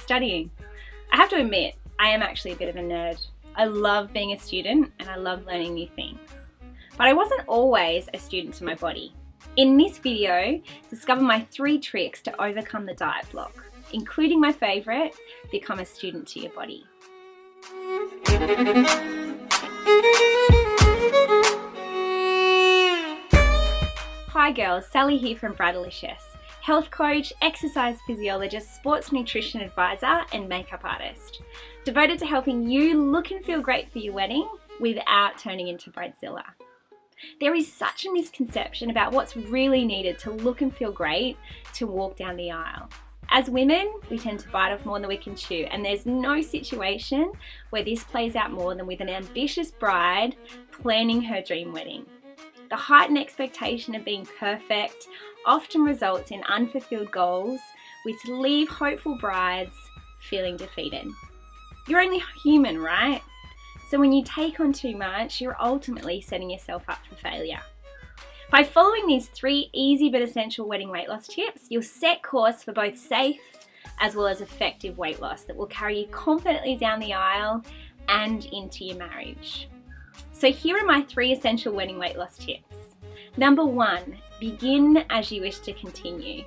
studying. I have to admit, I am actually a bit of a nerd. I love being a student and I love learning new things. But I wasn't always a student to my body. In this video, discover my 3 tricks to overcome the diet block, including my favourite, become a student to your body. Hi girls, Sally here from Bradalicious, health coach, exercise physiologist, sports nutrition advisor and makeup artist. Devoted to helping you look and feel great for your wedding without turning into bridezilla. There is such a misconception about what's really needed to look and feel great to walk down the aisle. As women, we tend to bite off more than we can chew, and there's no situation where this plays out more than with an ambitious bride planning her dream wedding. The heightened expectation of being perfect often results in unfulfilled goals, which leave hopeful brides feeling defeated. You're only human, right? So when you take on too much, you're ultimately setting yourself up for failure. By following these 3 easy but essential wedding weight loss tips, you'll set course for both safe as well as effective weight loss that will carry you confidently down the aisle and into your marriage. So here are my 3 essential wedding weight loss tips. Number 1, begin as you wish to continue.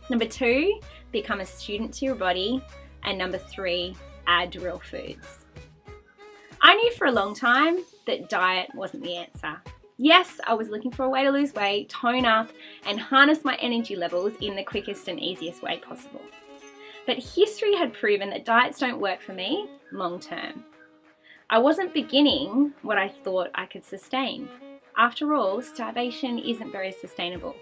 Number 2, become a student to your body. And number 3, add real foods. I knew for a long time that diet wasn't the answer. Yes, I was looking for a way to lose weight, tone up, and harness my energy levels in the quickest and easiest way possible. But history had proven that diets don't work for me long term. I wasn't beginning what I thought I could sustain. After all, starvation isn't very sustainable.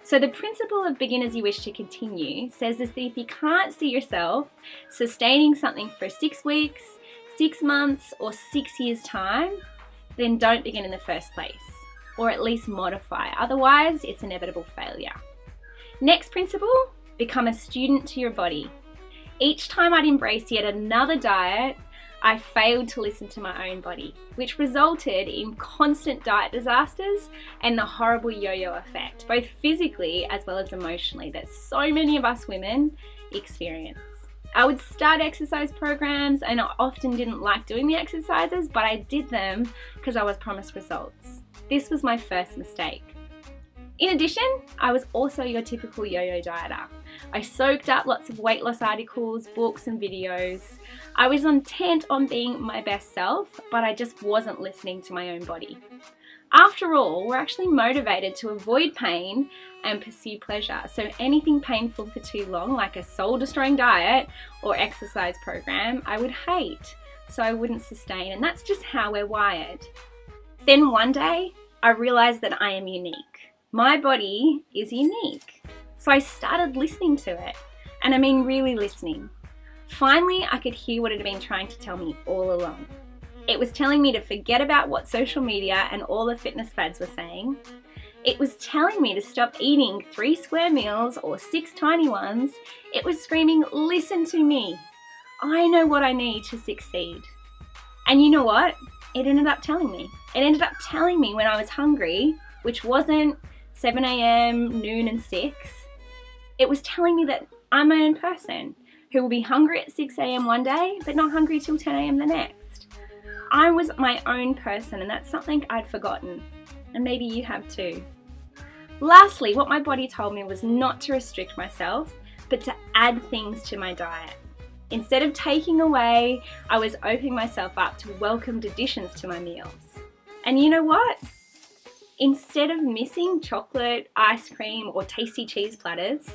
So the principle of begin as you wish to continue says that if you can't see yourself sustaining something for 6 weeks, 6 months, or 6 years' time, then don't begin in the first place, or at least modify. Otherwise, it's inevitable failure. Next principle, become a student to your body. Each time I'd embrace yet another diet, I failed to listen to my own body, which resulted in constant diet disasters and the horrible yo-yo effect, both physically as well as emotionally, that so many of us women experience. I would start exercise programs and I often didn't like doing the exercises, but I did them because I was promised results. This was my first mistake. In addition, I was also your typical yo-yo dieter. I soaked up lots of weight loss articles, books and videos. I was intent on being my best self, but I just wasn't listening to my own body. After all, we're actually motivated to avoid pain and pursue pleasure. So anything painful for too long, like a soul-destroying diet or exercise program, I would hate, so I wouldn't sustain, and that's just how we're wired. Then one day, I realized that I am unique. My body is unique. So I started listening to it, and I mean really listening. Finally, I could hear what it had been trying to tell me all along. It was telling me to forget about what social media and all the fitness fads were saying. It was telling me to stop eating 3 square meals or 6 tiny ones. It was screaming, listen to me. I know what I need to succeed. And you know what? It ended up telling me. It ended up telling me when I was hungry, which wasn't 7 a.m., noon and 6. It was telling me that I'm my own person who will be hungry at 6 a.m. one day, but not hungry till 10 a.m. the next. I was my own person, and that's something I'd forgotten. And maybe you have too. Lastly, what my body told me was not to restrict myself, but to add things to my diet. Instead of taking away, I was opening myself up to welcomed additions to my meals. And you know what? Instead of missing chocolate, ice cream, or tasty cheese platters,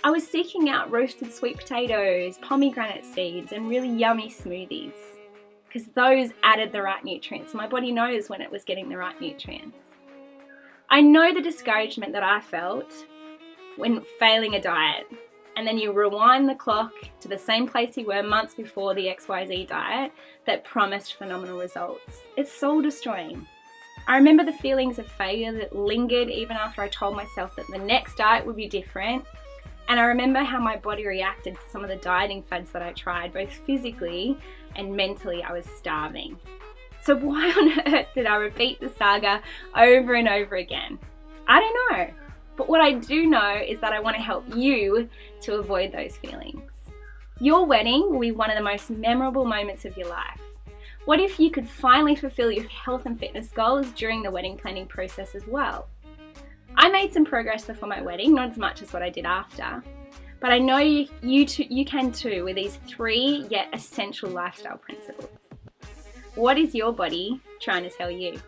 I was seeking out roasted sweet potatoes, pomegranate seeds, and really yummy smoothies, because those added the right nutrients. My body knows when it was getting the right nutrients. I know the discouragement that I felt when failing a diet, and then you rewind the clock to the same place you were months before the XYZ diet that promised phenomenal results. It's soul destroying. I remember the feelings of failure that lingered even after I told myself that the next diet would be different. And I remember how my body reacted to some of the dieting fads that I tried, both physically and mentally. I was starving. So why on earth did I repeat the saga over and over again? I don't know. But what I do know is that I want to help you to avoid those feelings. Your wedding will be one of the most memorable moments of your life. What if you could finally fulfill your health and fitness goals during the wedding planning process as well? I made some progress before my wedding, not as much as what I did after, but I know you can too with these 3 yet essential lifestyle principles. What is your body trying to tell you?